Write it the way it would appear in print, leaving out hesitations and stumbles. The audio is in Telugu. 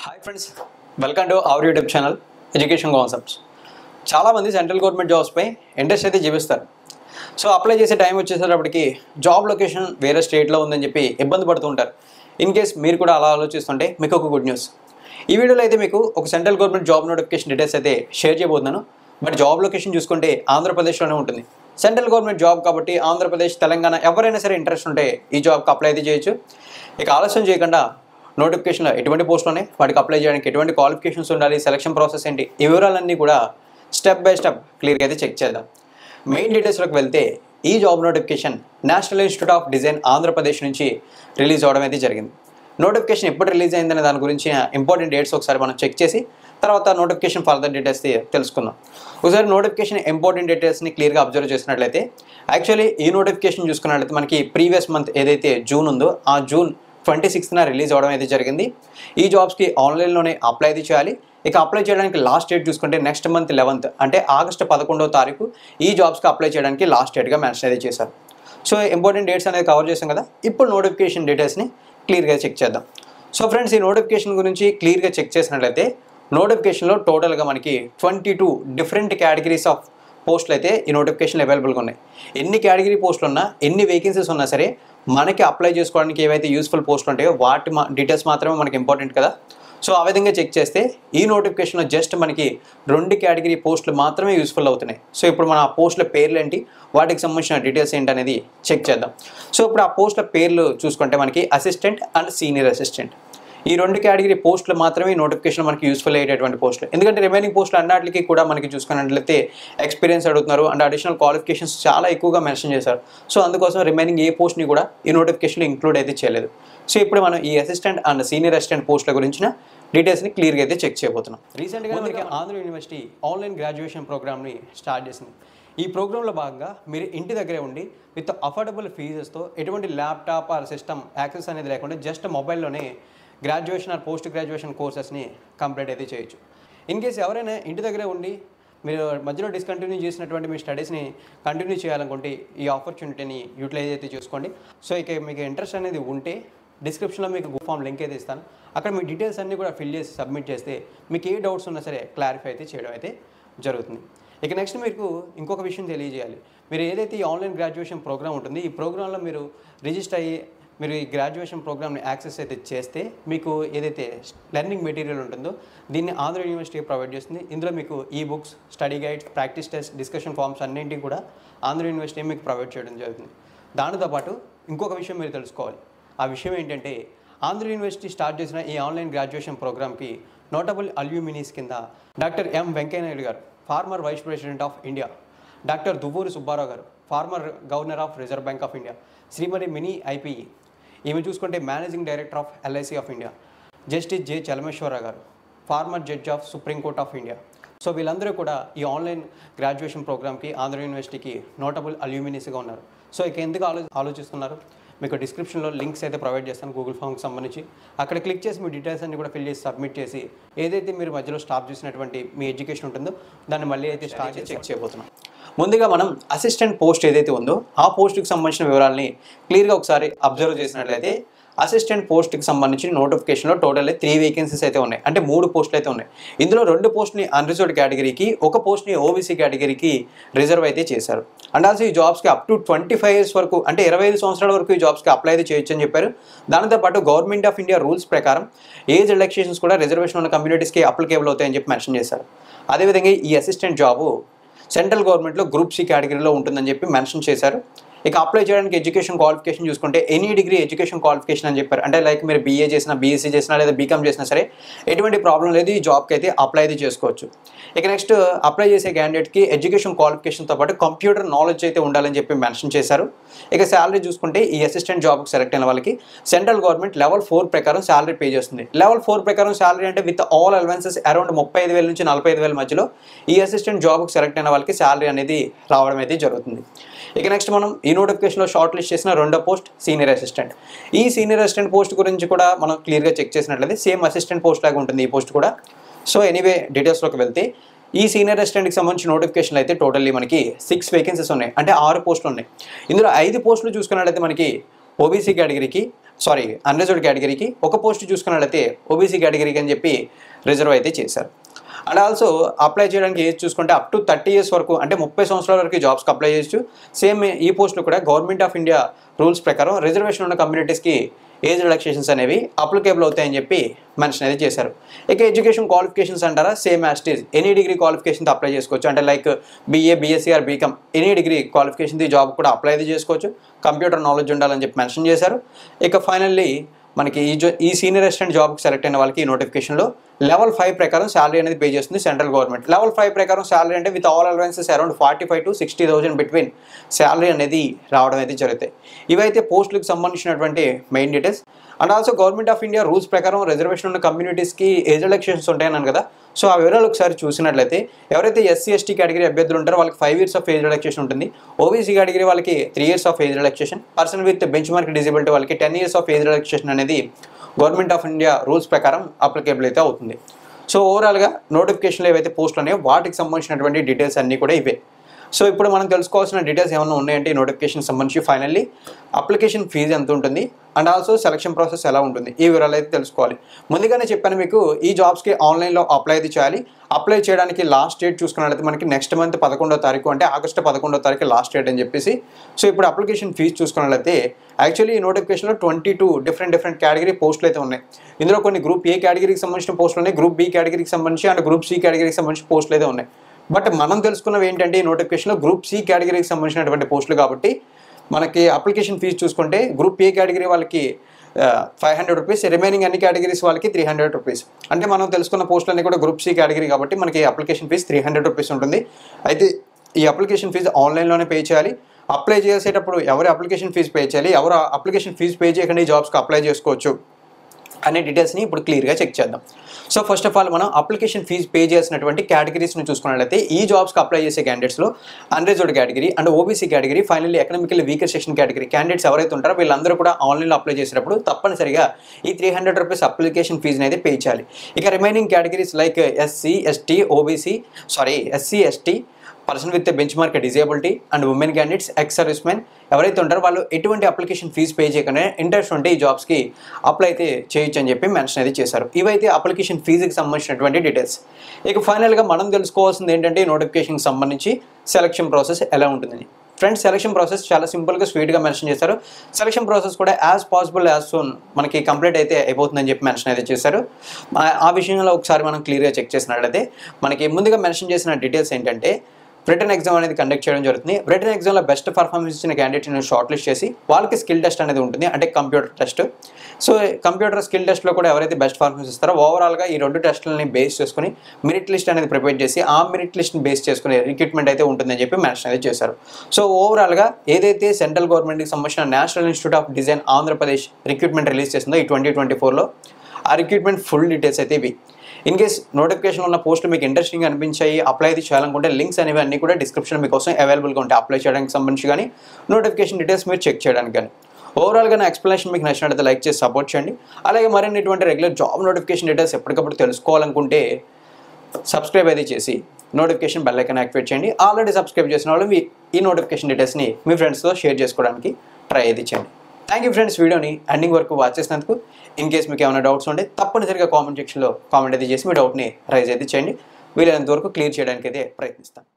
Hi friends, welcome to our YouTube channel education concepts. చాలామంది సెంట్రల్ గవర్నమెంట్ జాబ్స్పై ఇంట్రెస్ట్ అయితే చూపిస్తారు. సో అప్లై చేసే టైం వచ్చేసేటప్పటికి జాబ్ లొకేషన్ వేరే స్టేట్లో ఉందని చెప్పి ఇబ్బంది పడుతూ ఉంటారు. ఇన్ కేస్ మీరు కూడా అలా ఆలోచిస్తుంటే మీకు ఒక గుడ్ న్యూస్. ఈ వీడియోలో అయితే మీకు ఒక central government job notification details అయితే షేర్ చేయబోతున్నాను. బట్ జాబ్ లొకేషన్ చూసుకుంటే ఆంధ్రప్రదేశ్లోనే ఉంటుంది. సెంట్రల్ గవర్నమెంట్ జాబ్ కాబట్టి ఆంధ్రప్రదేశ్, తెలంగాణ ఎవరైనా సరే ఇంట్రెస్ట్ ఉంటే ఈ జాబ్కి అప్లై అయితే చేయొచ్చు. ఇక ఆలస్యం చేయకుండా నోటిఫికేషన్లో ఎటువంటి పోస్టులు ఉన్నాయి, వాటికి అప్లై చేయడానికి ఎటువంటి క్వాలిఫికేషన్స్ ఉండాలి, సెలక్షన్ ప్రాసెస్ ఏంటి, ఈ వివరాలన్నీ కూడా స్టెప్ బై స్టెప్ క్లియర్గా అయితే చెక్ చేద్దాం. మెయిన్ డీటెయిల్స్లోకి వెళ్తే ఈ job notification national institute of design Andhra Pradesh నుంచి రిలీజ్ అవ్వడం అయితే జరిగింది. నోటిఫికేషన్ ఎప్పుడు రిలీజ్ అయిందనే దాని గురించి ఇంపార్టెంట్ డేట్స్ ఒకసారి మనం చెక్ చేసి తర్వాత నోటిఫికేషన్ ఫర్దర్ డీటెయిల్స్ తెలుసుకుందాం. ఒకసారి నోటిఫికేషన్ ఇంపార్టెంట్ డీటెయిల్స్ని క్లియర్గా అబ్జర్వ్ చేసినట్లయితే యాక్చువల్లీ ఈ నోటిఫికేషన్ చూసుకున్నట్లయితే మనకి ప్రీవియస్ మంత్ ఏదైతే జూన్ ఉందో ఆ జూన్ 26న రిలీజ్ అవ్వడం అయితే జరిగింది. ఈ జాబ్స్కి ఆన్లైన్లోనే అప్లై అయితే చేయాలి. ఇక అప్లై చేయడానికి లాస్ట్ డేట్ చూసుకుంటే నెక్స్ట్ మంత్ 11th అంటే ఆగస్టు 11వ తారీఖు ఈ జాబ్స్కి అప్లై చేయడానికి లాస్ట్ డేట్గా మెన్షన్ అయితే చేశారు. సో ఇంపార్టెంట్ డేట్స్ అనేది కవర్ చేసాం కదా. ఇప్పుడు నోటిఫికేషన్ డీటెయిల్స్ని క్లియర్గా చెక్ చేద్దాం. సో ఫ్రెండ్స్, ఈ నోటిఫికేషన్ గురించి క్లియర్గా చెక్ చేసినట్లయితే నోటిఫికేషన్లో టోటల్గా మనకి 22 డిఫరెంట్ కేటగిరీస్ ఆఫ్ పోస్టులు అయితే ఈ నోటిఫికేషన్ అవైలబుల్గా ఉన్నాయి. ఎన్ని కేటగిరీ పోస్టులు ఉన్నా, ఎన్ని వేకెన్సీస్ ఉన్నా సరే మనకి అప్లై చేసుకోవడానికి ఏవైతే యూస్ఫుల్ పోస్టులు ఉంటాయో వాటి డీటెయిల్స్ మాత్రమే మనకి ఇంపార్టెంట్ కదా. సో ఆ విధంగా చెక్ చేస్తే ఈ నోటిఫికేషన్లో జస్ట్ మనకి 2 కేటగిరీ పోస్టులు మాత్రమే యూస్ఫుల్ అవుతున్నాయి. సో ఇప్పుడు మన ఆ పోస్టుల పేర్లు ఏంటి, వాటికి సంబంధించిన డీటెయిల్స్ ఏంటి అనేది చెక్ చేద్దాం. సో ఇప్పుడు ఆ పోస్టుల పేర్లు చూసుకుంటే మనకి అసిస్టెంట్ అండ్ సీనియర్ అసిస్టెంట్, ఈ 2 కేటగిరీ పోస్టులు మాత్రమే నోటిఫికేషన్ మనకి యూస్ఫుల్ అయ్యేటటువంటి పోస్టులు. ఎందుకంటే రిమైనింగ్ పోస్టులు అన్నిటికీ కూడా మనకి చూసుకున్నట్లయితే ఎక్స్పీరియన్స్ అడుగుతున్నారు అండ్ అడిషనల్ క్వాలిఫికేషన్స్ చాలా ఎక్కువగా మెన్షన్ చేశారు. సో అందుకోసం రిమైనింగ్ ఏ పోస్ట్ని కూడా ఈ నోటిఫికేషన్లో ఇంక్లూడ్ అయితే చేయలేదు. సో ఇప్పుడు మనం ఈ అసిస్టెంట్ అండ్ సీనియర్ అసిస్టెంట్ పోస్టుల గురించిన డీటెయిల్స్ని క్లియర్గా అయితే చెక్ చేయబోతున్నాం. రీసెంట్గా మనకి ఆంధ్ర యూనివర్సిటీ ఆన్లైన్ గ్రాడ్యుయేషన్ ప్రోగ్రామ్ని స్టార్ట్ చేసింది. ఈ ప్రోగ్రాంలో భాగంగా మీరు ఇంటి దగ్గరే ఉండి విత్ అఫోర్డబుల్ ఫీజెస్తో ఎటువంటి ల్యాప్టాప్ ఆర్ సిస్టమ్ యాక్సెస్ అనేది లేకుండా జస్ట్ మొబైల్లోనే గ్రాడ్యుయేషన్ ఆర్ పోస్ట్ గ్రాడ్యుయేషన్ కోర్సెస్ని కంప్లీట్ అయితే చేయొచ్చు. ఇన్ కేస్ ఎవరైనా ఇంటి దగ్గరే ఉండి మీరు మధ్యలో డిస్కంటిన్యూ చేసినటువంటి మీ స్టడీస్ని కంటిన్యూ చేయాలనుకుంటే ఈ ఆపర్చునిటీని యూటిలైజ్ అయితే చేసుకోండి. సో ఇక మీకు ఇంట్రెస్ట్ అనేది ఉంటే డిస్క్రిప్షన్లో మీకు గూగుల్ ఫామ్ లింక్ అయితే ఇస్తాను. అక్కడ మీ డీటెయిల్స్ అన్నీ కూడా ఫిల్ చేసి సబ్మిట్ చేస్తే మీకు ఏ డౌట్స్ ఉన్నా సరే క్లారిఫై అయితే చేయడం అయితే జరుగుతుంది. ఇక నెక్స్ట్ మీకు ఇంకొక విషయం తెలియజేయాలి. మీరు ఏదైతే ఈ ఆన్లైన్ గ్రాడ్యుయేషన్ ప్రోగ్రామ్ ఉంటుంది, ఈ ప్రోగ్రాంలో మీరు రిజిస్టర్ అయ్యి మీరు ఈ గ్రాడ్యుయేషన్ ప్రోగ్రామ్ని యాక్సెస్ అయితే చేస్తే మీకు ఏదైతే లెర్నింగ్ మెటీరియల్ ఉంటుందో దీన్ని ఆంధ్ర యూనివర్సిటీ ప్రొవైడ్ చేస్తుంది. ఇందులో మీకు ఈ books, study guides, practice test, discussion forms అన్నింటినీ కూడా ఆంధ్ర యూనివర్సిటీ మీకు ప్రొవైడ్ చేయడం జరుగుతుంది. దానితో పాటు ఇంకొక విషయం మీరు తెలుసుకోవాలి. ఆ విషయం ఏంటంటే ఆంధ్ర యూనివర్సిటీ స్టార్ట్ చేసిన ఈ ఆన్లైన్ గ్రాడ్యుయేషన్ ప్రోగ్రామ్కి నోటబుల్ అల్యూమినీస్ కింద doctor M Venkaiah Naidu garu, former vice president of India, doctor Duvvuri Subbarao garu, former governor of Reserve Bank of India, Shrimati Mini Ipe, ఈమె చూసుకుంటే managing director of LIC of India, justice J Chalameswara Rao garu, former judge of Supreme Court of India. So వీళ్ళందరూ కూడా ఈ ఆన్లైన్ గ్రాడ్యుయేషన్ ప్రోగ్రామ్కి ఆంధ్ర యూనివర్సిటీకి నోటబుల్ అల్యూమినీస్గా ఉన్నారు. సో ఇక ఎందుకు ఆలోచిస్తున్నారు, మీకు డిస్క్రిప్షన్లో లింక్స్ అయితే ప్రొవైడ్ చేస్తాను గూగుల్ ఫామ్కి సంబంధించి. అక్కడ క్లిక్ చేసి మీ డీటెయిల్స్ అన్ని కూడా ఫిల్ చేసి సబ్మిట్ చేసి ఏదైతే మీరు మధ్యలో స్టాప్ చేసినటువంటి మీ ఎడ్యుకేషన్ ఉంటుందో దాన్ని మళ్ళీ అయితే స్టార్ట్ చేసి చెక్ చేయబోతున్నాం. ముందుగా మనం అసిస్టెంట్ పోస్ట్ ఏదైతే ఉందో ఆ పోస్ట్కి సంబంధించిన వివరాలని క్లియర్గా ఒకసారి అబ్జర్వ్ చేసినట్లయితే అసిస్టెంట్ పోస్ట్కి సంబంధించిన నోటిఫికేషన్లో టోటల్ 3 వేకెన్సీస్ అయితే ఉన్నాయి. అంటే 3 పోస్టులు అయితే ఉన్నాయి. ఇందులో 2 పోస్ట్ని అన్రిజర్వ్డ్ కేటగిరీకి, 1 పోస్ట్ని ఓబీసీ కేటగిరీకి రిజర్వ్ అయితే చేశారు. అండ్ ఆల్సో ఈ జాబ్స్కి అప్ టు 25 years వరకు అంటే 25 సంవత్సరాల వరకు ఈ జాబ్స్కి అప్లై అయితే చేయొచ్చు అని చెప్పారు. దానితో పాటు గవర్నమెంట్ ఆఫ్ ఇండియా రూల్స్ ప్రకారం ఏజ్ రిలాక్సేషన్స్ కూడా రిజర్వేషన్ ఉన్న కమ్యూనిటీస్కి అప్లికేబుల్ అవుతాయని చెప్పి మెన్షన్ చేశారు. అదేవిధంగా ఈ అసిస్టెంట్ జాబు సెంట్రల్ గవర్నమెంట్లో గ్రూప్ సి కేటగిరీలో ఉంటుందని చెప్పి మెన్షన్ చేశారు. ఇక అప్లై చేయడానికి ఎడ్యుకేషన్ క్వాలిఫికేషన్ చూసుకుంటే ఎనీ డిగ్రీ ఎడ్యుకేషన్ క్వాలిఫికేషన్ అని చెప్పారు. అంటే లైక్ మీరు బీఏ చేసినా, బీఎస్సీ చేసినా లేదా బీకామ్ చేసినా సరే ఎటువంటి ప్రాబ్లం లేదు, ఈ జాబ్కి అయితే అప్లై అయితే చేసుకోవచ్చు. ఇక నెక్స్ట్ అప్లై చేసే క్యాండిడేట్కి ఎడ్యుకేషన్ క్వాలిఫికేషన్తో పాటు కంప్యూటర్ నాలెడ్జ్ అయితే ఉండాలని చెప్పి మెన్షన్ చేశారు. ఇక శాలరీ చూసుకుంటే ఈ అసిస్టెంట్ జాబ్కి సెలెక్ట్ అయిన వాళ్ళకి సెంట్రల్ గవర్నమెంట్ లెవెల్ 4 ప్రకారం శాలరీ పే చేస్తుంది. లెవెల్ 4 ప్రకారం శాలరీ అంటే విత్ ఆల్ అలవెన్సెస్ అరౌండ్ 35,000 నుంచి 45,000 మధ్యలో ఈ అసిస్టెంట్ జాబ్కి సెలెక్ట్ అయిన వాళ్ళకి శాలరీ అనేది రావడం అయితే జరుగుతుంది. ఇక నెక్స్ట్ మనం ఈ నోటిఫికేషన్లో షార్ట్ లిస్ట్ చేసిన 2వ పోస్ట్ సీనియర్ అసిస్టెంట్. ఈ సీనియర్ అసిస్టెంట్ పోస్ట్ గురించి కూడా మనం క్లియర్గా చెక్ చేసినట్లయితే సేమ్ అసిస్టెంట్ పోస్ట్ లాగా ఉంటుంది ఈ పోస్ట్ కూడా. సో ఎనీవే డీటెయిల్స్లోకి వెళ్తే ఈ సీనియర్ అసిస్టెంట్కి సంబంధించిన నోటిఫికేషన్లు అయితే టోటల్లీ మనకి 6 వేకెన్సీస్ ఉన్నాయి. అంటే 6 పోస్టులు ఉన్నాయి. ఇందులో 5 పోస్టులు చూసుకున్నట్లయితే మనకి ఓబీసీ కేటగిరీకి అన్రిజర్వ్డ్ కేటగిరీకి ఒక పోస్ట్ చూసుకున్నట్లయితే ఓబీసీ కేటగిరీకి అని చెప్పి రిజర్వ్ అయితే చేశారు. అండ్ ఆల్సో అప్లై చేయడానికి ఏజ్ చూసుకుంటే అప్ టు 30 years వరకు అంటే 30 సంవత్సరాల వరకు జాబ్స్కి అప్లై చేయొచ్చు. సేమ్ ఈ పోస్టులు కూడా గవర్నమెంట్ ఆఫ్ ఇండియా రూల్స్ ప్రకారం రిజర్వేషన్ ఉన్న కమ్యూనిటీస్కి ఏజ్ రిలాక్సేషన్స్ అనేవి అప్లికేబుల్ అవుతాయని చెప్పి మెన్షన్ అయితే చేశారు. ఇక ఎడ్యుకేషన్ క్వాలిఫికేషన్స్ అంటారా, same as it is any degree క్వాలిఫికేషన్తో అప్లై చేసుకోవచ్చు. అంటే like BA, BSc or BCom any degree క్వాలిఫికేషన్ది జాబ్ కూడా అప్లై అయితే చేసుకోవచ్చు. కంప్యూటర్ నాలెడ్జ్ ఉండాలని చెప్పి మెన్షన్ చేశారు. ఇక ఫైనల్లీ మనకి ఈ సీనియర్ అసిస్టెంట్ జాబ్కి సెలెక్ట్ అయిన వాళ్ళకి ఈ నోటిఫికేషన్లో లెవెల్ 5 ప్రకారం శాలరీ అనేది పే చేస్తుంది సెంట్రల్ గవర్నమెంట్. లెవెల్ 5 ప్రకారం శాలరీ అంటే with all allowances around 45,000 to 60,000 between salary అనేది రావడం అయితే జరుగుతాయి. ఇవైతే పోస్టులకు సంబంధించినటువంటి main details. And also government of India rules ప్రకారం రిజర్వేషన్ ఉన్న కమ్యూనిటీస్కి ఏజ్ రిలాక్సేషన్స్ ఉంటాయన్నాను కదా. సో ఆ వివరాలు ఒకసారి చూసినట్లయితే ఎవరైతే SC, ST కేటగిరీ అభ్యర్థులు ఉంటారో వాళ్ళకి 5 years ఆఫ్ ఏజ్ రిలాక్సేషన్ ఉంటుంది. ఓబీసీ కేటగిరీ వాళ్ళకి 3 years of age relaxation. Person with bench mark disability వాళ్ళకి 10 years ఆఫ్ ఏజ్ రిలాక్సేషన్ అనేది గవర్నమెంట్ ఆఫ్ ఇండియా రూల్స్ ప్రకారం అప్లికేబుల్ అయితే అవుతుంది. సో ఓవరాల్గా నోటిఫికేషన్లో ఏవైతే పోస్టులు ఉన్నాయో వాటికి సంబంధించినటువంటి డీటెయిల్స్ అన్నీ కూడా ఇవే. సో ఇప్పుడు మనం తెలుసుకోవాల్సిన డీటెయిల్స్ ఏమైనా ఉన్నాయంటే ఈ నోటిఫికేషన్ సంబంధించి ఫైనల్లీ అప్లికేషన్ ఫీజు ఎంత ఉంటుంది అండ్ ఆల్సో సెలక్షన్ ప్రాసెస్ ఎలా ఉంటుంది ఈ వివరాలు అయితే తెలుసుకోవాలి. ముందుగానే చెప్పాను మీకు ఈ జాబ్స్కి ఆన్లైన్లో అప్లై అయితే చేయాలి. అప్లై చేయడానికి లాస్ట్ డేట్ చూసుకున్నట్లయితే మనకి నెక్స్ట్ మంత్ 11వ తారీఖు అంటే ఆగస్టు 11వ తారీఖు లాస్ట్ డేట్ అని చెప్పేసి. సో ఇప్పుడు అప్లికేషన్ ఫీజు చూసుకున్నట్లయితే యాక్చువల్లీ ఈ నోటిఫికేషన్లో 22 డిఫరెంట్ కేటగిరీ పోస్టులు అయితే ఉన్నాయి. ఇందులో కొన్ని గ్రూప్ A కేటగిరీకి సంబంధించిన పోస్టులు ఉన్నాయి, గ్రూప్ B కేటగిరీకి సంబంధించి అండ్ గ్రూప్ C కేటగిరీకి సంబంధించిన పోస్టులు అయితే ఉన్నాయి. బట్ మనం తెలుసుకున్నవి ఏంటంటే ఈ నోటిఫికేషన్లో గ్రూప్ C కేటగిరీకి సంబంధించినటువంటి పోస్టులు కాబట్టి మనకి అప్లికేషన్ ఫీజు చూసుకుంటే గ్రూప్ A కేటగిరీ వాళ్ళకి 500 రూపీస్, రిమైనింగ్ అన్ని కేటగిరీస్ వాళ్ళకి 300 రూపీస్. అంటే మనం తెలుసుకున్న పోస్టులు అన్నీ కూడా గ్రూప్ C కేటగిరీ కాబట్టి మనకి అప్లికేషన్ ఫీజు 300 రూపీస్ ఉంటుంది. అయితే ఈ అప్లికేషన్ ఫీజు ఆన్లైన్లోనే పే చేయాలి. అప్లై చేసేటప్పుడు ఎవరు అప్లికేషన్ ఫీజు పే చేయాలి, ఎవరు అప్లికేషన్ ఫీజు పే చేయకుండా ఈ జాబ్స్కి అప్లై చేసుకోవచ్చు అనే డీటెయిల్స్ని ఇప్పుడు క్లియర్గా చెక్ చేద్దాం. సో ఫస్ట్ ఆఫ్ ఆల్ మనం అప్లికేషన్ ఫీజు పే చేసినటువంటి కేటగిరీస్ని చూసుకున్నట్లయితే ఈ జాబ్స్కి అప్లై చేసే క్యాండిడేట్స్లో unreserved category and OBC category, finally economically weaker section category candidates ఎవరైతే ఉంటారో వీళ్ళందరూ కూడా ఆన్లైన్లో అప్లై చేసేటప్పుడు తప్పనిసరిగా ఈ 300 రూపీస్ అప్లికేషన్ ఫీజుని అయితే పే చేయాలి. ఇక remaining categories like SC, ST, person with bench mark disability and women candidates, ex service men ఎవరైతే ఉంటారో వాళ్ళు ఎటువంటి అప్లికేషన్ ఫీజు పే చేయకుండా ఇంట్రెస్ట్ ఉంటే ఈ జాబ్స్కి అప్లై అయితే చేయొచ్చు అని చెప్పి మెన్షన్ అయితే చేశారు. ఇవైతే అప్లికేషన్ ఫీజుకి సంబంధించినటువంటి డీటెయిల్స్. ఇక ఫైనల్గా మనం తెలుసుకోవాల్సింది ఏంటంటే ఈ నోటిఫికేషన్కి సంబంధించి సెలక్షన్ ప్రాసెస్ ఎలా ఉంటుందని. ఫ్రెండ్స్, సెలక్షన్ ప్రాసెస్ చాలా సింపుల్గా స్వీట్గా మెన్షన్ చేశారు. సెలక్షన్ ప్రాసెస్ కూడా యాజ్ పాసిబుల్ యాజ్ సూన్ మనకి కంప్లీట్ అయితే అయిపోతుందని చెప్పి మెన్షన్ అయితే చేశారు. ఆ విషయంలో ఒకసారి మనం క్లియర్గా చెక్ చేసినట్లయితే మనకి ముందుగా మెన్షన్ చేసిన డీటెయిల్స్ ఏంటంటే రిటర్న్ ఎగ్జామ్ అనేది కండక్ట్ చేయడం జరుగుతుంది. రిటర్న్ ఎగ్జామ్లో బెస్ట్ పర్ఫార్మెన్స్ ఇచ్చిన క్యాండిడేట్ని షార్ట్ లిస్ట్ చేసి వాళ్ళకి స్కిల్ టెస్ట్ అనేది ఉంటుంది, అంటే computer test. So computer skill టెస్ట్లో కూడా ఎవరైతే బెస్ట్ పర్ఫార్మెన్స్ ఇస్తారో ఓవరాల్గా ఈ 2 టెస్టులని బేస్ చేసుకుని మెరిట్ లిస్ట్ అనేది ప్రిపేర్ చేసి ఆ మెరిట్ లిస్ట్ని బేస్ చేసుకుని రిక్రూట్మెంట్ అయితే ఉంటుందని చెప్పి మెన్షన్ అయితే చేశారు. సో ఓవరాల్గా ఏదైతే సెంట్రల్ గవర్నమెంట్కి సంబంధించిన national institute of design Andhra Pradesh recruitment release చేసిందో ఈ 2024లో ఆ రిక్రూట్మెంట్ ఫుల్ డీటెయిల్స్ అయితే ఇవి. ఇన్ కేస్ నోటిఫికేషన్ ఉన్న పోస్టులు మీకు ఇంట్రెస్టింగ్ అనిపించాయి, అప్లై అయితే చేయాలనుకుంటే లింక్స్ అనేవి అన్నీ కూడా డిస్క్రిప్షన్ మీకోసం అవైలబుల్గా ఉంటాయి. అప్లై చేయడానికి సంబంధించి కానీ నోటిఫికేషన్ డీటెయిల్స్ మీరు చెక్ చేయడానికి కానీ. ఓవరాల్గా నా ఎక్స్ప్లెనేషన్ మీకు నచ్చినట్లయితే లైక్ చేసి సపోర్ట్ చేయండి. అలాగే మరిన్ని ఇటువంటి రెగ్యులర్ జాబ్ నోటిఫికేషన్ డీటెయిల్స్ ఎప్పటికప్పుడు తెలుసుకోవాలనుకుంటే సబ్స్క్రైబ్ అయితే చేసి నోటిఫికేషన్ బెల్ ఐకాన్ యాక్టివేట్ చేయండి. ఆల్రెడీ సబ్స్క్రైబ్ చేసిన వాళ్ళు ఈ నోటిఫికేషన్ డీటెయిల్స్ని మీ ఫ్రెండ్స్తో షేర్ చేసుకోవడానికి ట్రై అయితే చేయండి. థ్యాంక్ యూ ఫ్రెండ్స్, వీడియోని ఎండింగ్ వరకు వాచ్ చేసినందుకు. ఇన్ కేస్ మీకు ఏమైనా డౌట్స్ ఉంటే తప్పనిసరిగా కామెంట్ సెక్షన్లో కామెంట్ అయితే చేసి మీ డౌట్ని రైజ్ అయితే చేయండి. వీలైనంత వరకు క్లియర్ చేయడానికి అయితే ప్రయత్నిస్తాను.